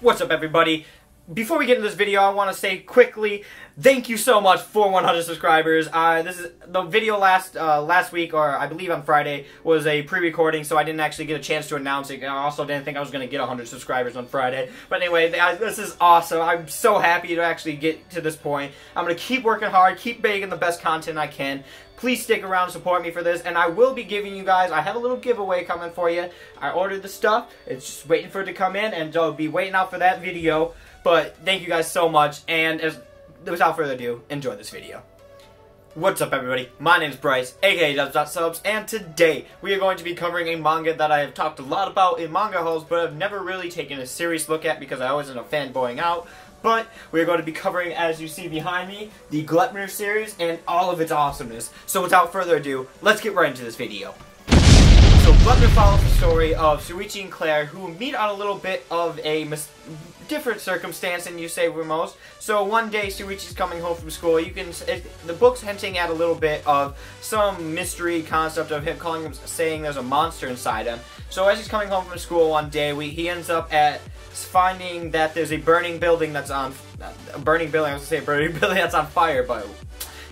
What's up, everybody? Before we get into this video, I want to say quickly, thank you so much for 100 subscribers. This is the video last week, or I believe on Friday, was a pre-recording, so I didn't actually get a chance to announce it. I also didn't think I was going to get 100 subscribers on Friday. But anyway, this is awesome. I'm so happy to actually get to this point. I'm going to keep working hard, keep making the best content I can. Please stick around and support me for this, and I will be giving you guys, I have a little giveaway coming for you. I ordered the stuff, it's just waiting for it to come in, and I'll be waiting out for that video. But thank you guys so much, and without further ado, enjoy this video. What's up, everybody? My name is Bryce, aka DubsNotSubs, and today we are going to be covering a manga that I have talked a lot about in manga hauls, but I've never really taken a serious look at because I wasn't a fanboying out. But we're going to be covering, as you see behind me, the Gleipnir series and all of its awesomeness. So without further ado, let's get right into this video. So Gleipnir follows the story of Shuichi and Claire, who meet on a little bit of a different circumstance than you say we're most. So one day Shuichi's coming home from school. The book's hinting at a little bit of some mystery concept of him saying there's a monster inside him. So as he's coming home from school one day, he ends up finding that there's a burning building that's on fire, but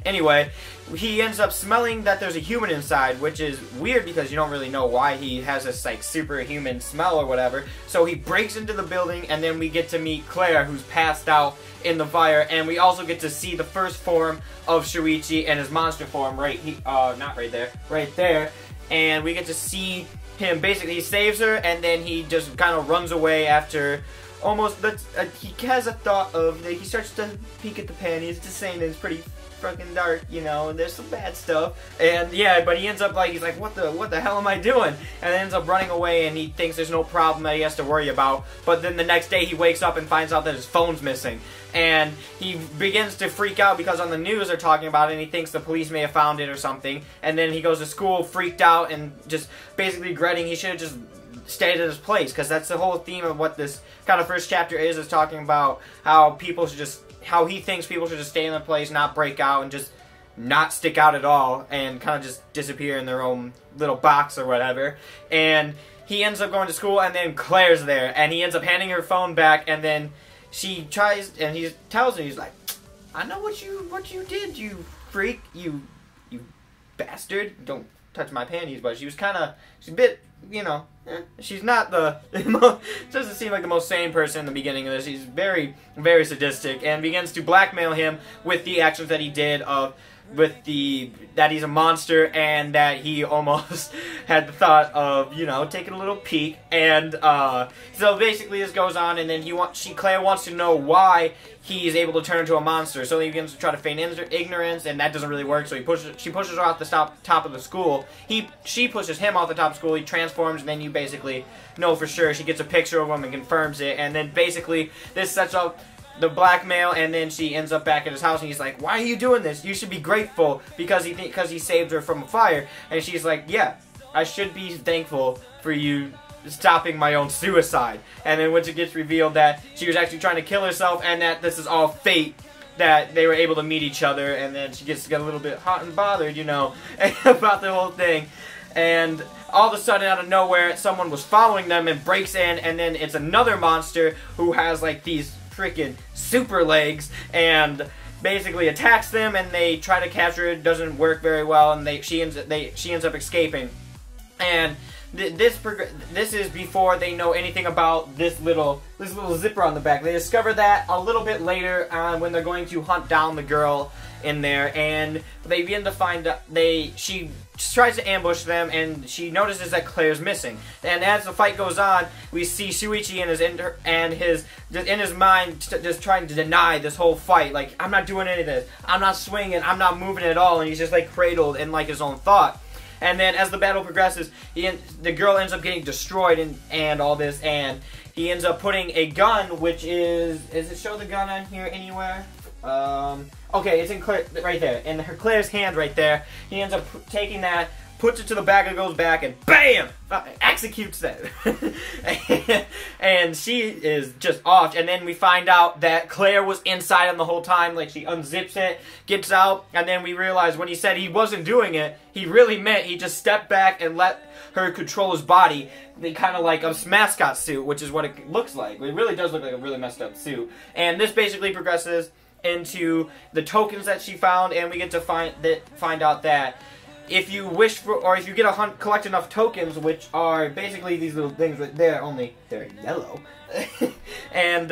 anyway, he ends up smelling that there's a human inside, which is weird because you don't really know why he has this like superhuman smell or whatever. So he breaks into the building, and then we get to meet Claire, who's passed out in the fire, and we also get to see the first form of Shuichi and his monster form right there, and we get to see him. Basically, he saves her, and then he just kind of runs away after he has a thought of, he starts to peek at the panties, just saying it's pretty fucking dark, you know, and there's some bad stuff, and yeah, but he ends up he's like, what the hell am I doing? And ends up running away, and he thinks there's no problem that he has to worry about. But then the next day he wakes up and finds out that his phone's missing, and he begins to freak out because on the news they're talking about it, and he thinks the police may have found it or something. And then he goes to school freaked out and just basically regretting he should have just stayed at his place, because that's the whole theme of what this kind of first chapter is talking about, how he thinks people should just stay in their place, not break out, and just not stick out at all, and kind of just disappear in their own little box or whatever. And he ends up going to school, and then Claire's there, and he ends up handing her phone back, and then she tries, and he tells her, he's like, I know what you did, you freak, you bastard. Don't touch my panties. But she's a bit, you know, she's not doesn't seem like the most sane person in the beginning of this. He's very, very sadistic, and begins to blackmail him with the actions that he did that he's a monster, and that he almost had the thought of, you know, taking a little peek. And so basically this goes on, and then Claire wants to know why he's able to turn into a monster. So he begins to try to feign ignorance, and that doesn't really work. So she pushes her off the top of the school. She pushes him off the top of school. He transforms, and then you basically know for sure. She gets a picture of him and confirms it, and then basically this sets up the blackmail, and then she ends up back at his house, and he's like, why are you doing this? You should be grateful because he saved her from a fire. And she's like, yeah, I should be thankful for you stopping my own suicide. And then once it gets revealed that she was actually trying to kill herself, and that this is all fate, that they were able to meet each other, and then she gets to get a little bit hot and bothered, you know, about the whole thing. And all of a sudden, out of nowhere, someone was following them and breaks in, and then it's another monster who has like these freaking super legs, and basically attacks them, and they try to capture it. It doesn't work very well, and she ends up escaping. And this is before they know anything about this little zipper on the back. They discover that a little bit later on when they're going to hunt down the girl in there, and they begin to find out she tries to ambush them, and she notices that Claire's missing. And as the fight goes on, we see Shuichi in his mind just trying to deny this whole fight. Like, I'm not doing any of this. I'm not swinging. I'm not moving at all. And he's just like cradled in like his own thought. And then as the battle progresses, the girl ends up getting destroyed and all this, and he ends up putting a gun, which is it show the gun on here anywhere? Okay, it's in Claire, right there, in Claire's hand right there. He ends up taking that, puts it to the back of the girl's back, and BAM! Executes that. And she is just off. And then we find out that Claire was inside him the whole time. Like, she unzips it, gets out, and then we realize when he said he wasn't doing it, he really meant he just stepped back and let her control his body. They kind of like a mascot suit, which is what it looks like. It really does look like a really messed up suit. And this basically progresses into the tokens that she found, and we get to find out that if you wish for, or if you collect enough tokens, which are basically these little things that they're yellow, and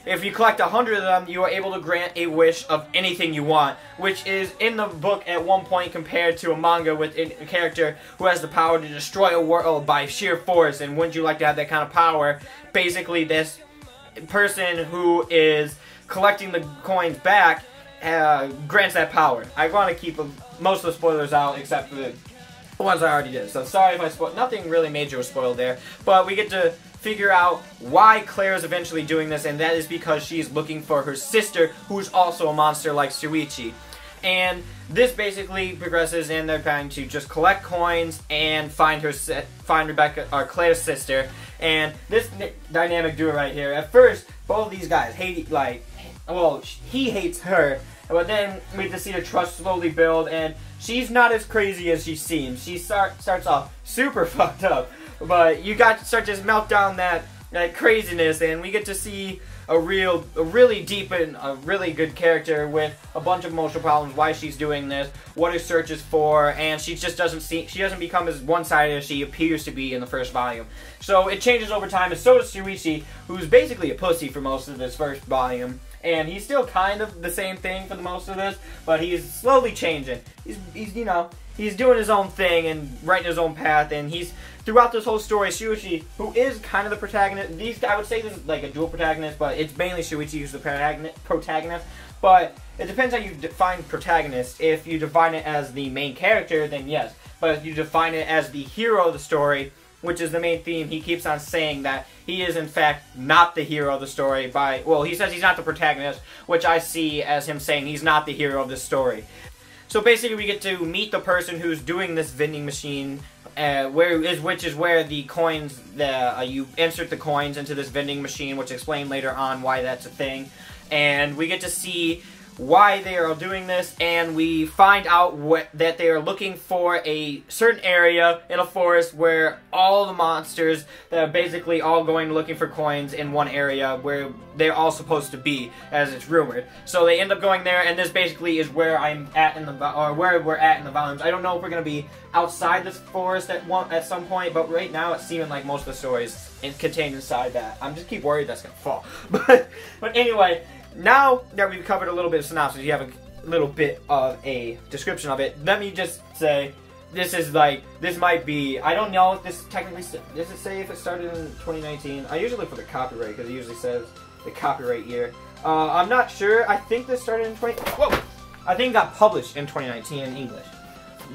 if you collect 100 of them, you are able to grant a wish of anything you want, which is in the book at one point compared to a manga with a character who has the power to destroy a world by sheer force. And wouldn't you like to have that kind of power? Basically, this person who is collecting the coins back grants that power. I want to keep most of the spoilers out except for the ones I already did. So sorry if I spoiled. Nothing really major was spoiled there. But we get to figure out why Claire is eventually doing this, and that is because she's looking for her sister, who's also a monster like Shuichi. And this basically progresses, and they're trying to just collect coins and find Rebecca, or Claire's sister. And this dynamic duo right here. At first, both of these guys hate, like, well, he hates her, but then we get to see her trust slowly build, and she's not as crazy as she seems. She starts off super fucked up, but you got to start to melt down that craziness, and we get to see a really deep and a really good character with a bunch of emotional problems, why she's doing this, what her search is for, and she doesn't become as one-sided as she appears to be in the first volume. So it changes over time, and so does Shuichi, who's basically a pussy for most of this first volume. And he's still kind of the same thing for the most of this, but he's slowly changing. He's you know, he's doing his own thing and writing his own path, and he's throughout this whole story, Shuichi, who is kind of the protagonist. I would say this is like a dual protagonist, but it's mainly Shuichi who's the protagonist. But it depends how you define protagonist. If you define it as the main character, then yes. But if you define it as the hero of the story, which is the main theme, he keeps on saying that he is in fact not the hero of the story well, he says he's not the protagonist, which I see as him saying he's not the hero of the story. So basically we get to meet the person who's doing this vending machine, which is where the coins, you insert the coins into this vending machine, which explain later on why that's a thing. And we get to see why they are doing this, and we find out that they are looking for a certain area in a forest where all the monsters that are basically all going looking for coins in one area where they're all supposed to be, as it's rumored. So they end up going there, and this basically is where where we're at in the volumes. I don't know if we're gonna be outside this forest at some point, but right now it's seeming like most of the stories contained inside that. I'm just keep worried that's gonna fall. But anyway. Now that we've covered a little bit of synopsis, you have a little bit of a description of it. Let me just say, this might be, I don't know if this technically, does it say if it started in 2019? I usually look for the copyright, because it usually says the copyright year. I'm not sure. I think this started in I think it got published in 2019 in English.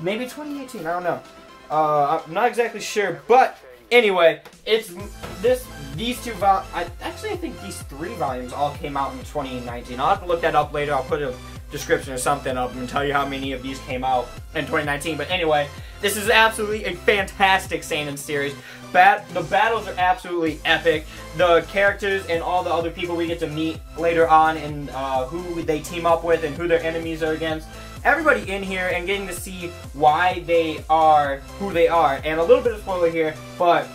Maybe 2018, I don't know. I'm not exactly sure, but anyway, it's these two volumes. I think these 3 volumes all came out in 2019. I'll have to look that up later. I'll put a description or something up and tell you how many of these came out in 2019. But anyway, this is absolutely a fantastic seinen series. The battles are absolutely epic. The characters and all the other people we get to meet later on, and who they team up with and who their enemies are against. Everybody in here, and getting to see why they are who they are. And a little bit of spoiler here, but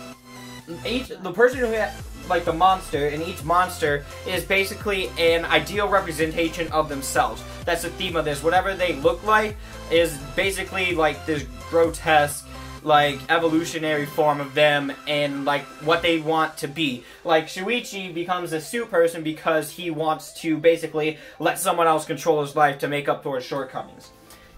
the person who had, like, the monster, and each monster is basically an ideal representation of themselves. That's the theme of this. Whatever they look like is basically like this grotesque, like, evolutionary form of them and, like, what they want to be. Like, Shuichi becomes a suit person because he wants to basically let someone else control his life to make up for his shortcomings.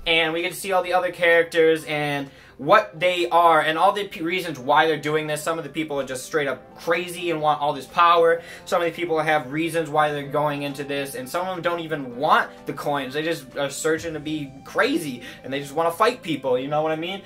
And we get to see all the other characters and what they are and all the reasons why they're doing this. Some of the people are just straight up crazy and want all this power. Some of the people have reasons why they're going into this, and some of them don't even want the coins. They just are searching to be crazy, and they just want to fight people, you know what I mean?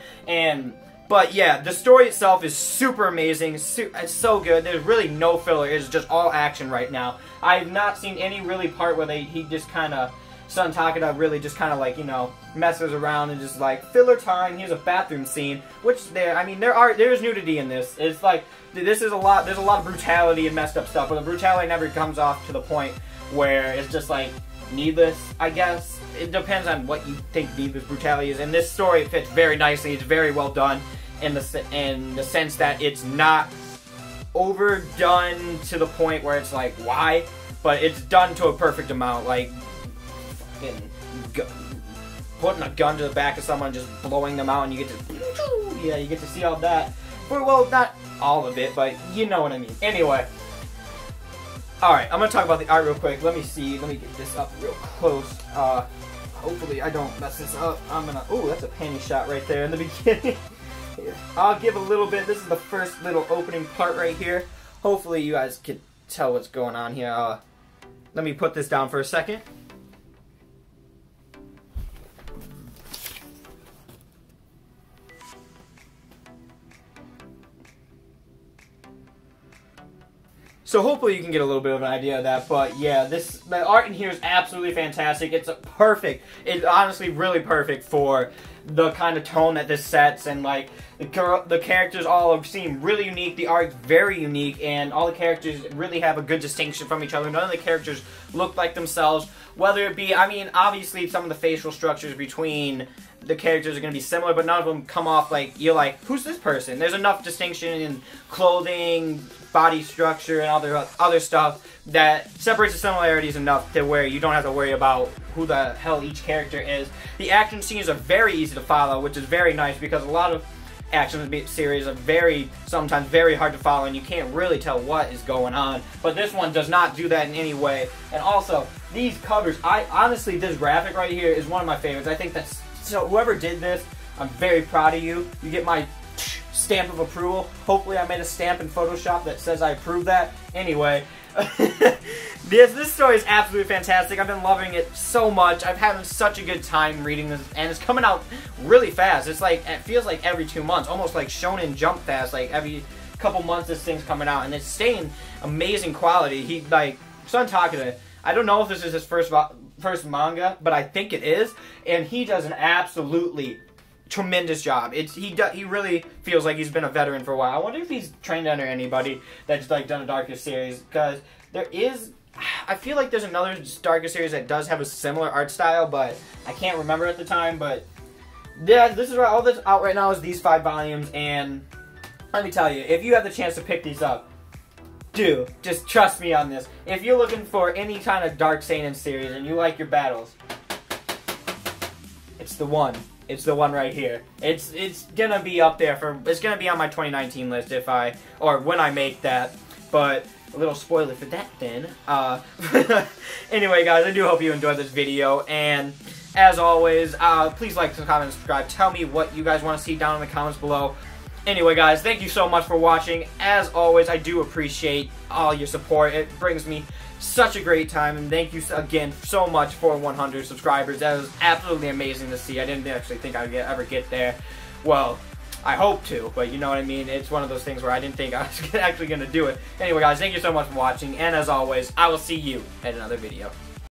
But yeah, the story itself is super amazing. It's so good. There's really no filler. It's just all action right now. I have not seen any really part where he just kind of Sun Takeda really just kind of like, you know, messes around and just like filler time. Here's a bathroom scene, which there's nudity in this. It's like there's a lot of brutality and messed up stuff, but the brutality never comes off to the point where it's just like needless, I guess. It depends on what you think needless brutality is. In this story, it fits very nicely. It's very well done in the sense that it's not overdone to the point where it's like, why? But it's done to a perfect amount, like fucking putting a gun to the back of someone, just blowing them out, and you get to, yeah, you get to see all that. Well, not all of it, but you know what I mean. Anyway, alright, I'm gonna talk about the art real quick. Let me get this up real close. Hopefully I don't mess this up. Oh, that's a panty shot right there in the beginning. Here. I'll give a little bit. This is the first little opening part right here. Hopefully you guys can tell what's going on here. Let me put this down for a second. So hopefully you can get a little bit of an idea of that, but yeah, the art in here is absolutely fantastic. It's perfect. It's honestly really perfect for the kind of tone that this sets, and like the characters all seem really unique. The art's very unique, and all the characters really have a good distinction from each other. None of the characters look like themselves, whether it be, I mean, obviously some of the facial structures between the characters are going to be similar, but none of them come off like, you're like, who's this person? There's enough distinction in clothing, body structure, and other stuff that separates the similarities enough to where you don't have to worry about who the hell each character is. The action scenes are very easy to follow, which is very nice, because a lot of action series are sometimes very hard to follow, and you can't really tell what is going on. But this one does not do that in any way. And also, these covers, honestly, this graphic right here is one of my favorites. I think that's, so whoever did this, I'm very proud of you. You get my stamp of approval. Hopefully I made a stamp in Photoshop that says I approve that. Anyway, this story is absolutely fantastic. I've been loving it so much. I've had such a good time reading this, and it's coming out really fast. It's like, it feels like every 2 months, almost like Shonen Jump fast. Like every couple months this thing's coming out, and it's staying amazing quality. Sun Takeda, I don't know if this is his first manga, but I think it is, and he does an absolutely tremendous job. He really feels like he's been a veteran for a while. I wonder if he's trained under anybody that's like done a darker series, because I feel like there's another darker series that does have a similar art style, but I can't remember at the time. But yeah, this is all that's out right now is these 5 volumes, and let me tell you, if you have the chance to pick these up, just trust me on this. If you're looking for any kind of dark seinen series and you like your battles, it's the one. It's the one right here. It's gonna be up there it's gonna be on my 2019 list when I make that. But a little spoiler for that then. Anyway, guys, I do hope you enjoyed this video, and as always, please like, comment, and subscribe. Tell me what you guys want to see down in the comments below. Anyway, guys, thank you so much for watching. As always, I do appreciate all your support. It brings me such a great time, and thank you again so much for 100 subscribers. That was absolutely amazing to see. I didn't actually think I'd ever get there. Well, I hope to, but you know what I mean? It's one of those things where I didn't think I was actually going to do it. Anyway, guys, thank you so much for watching, and as always, I will see you at another video.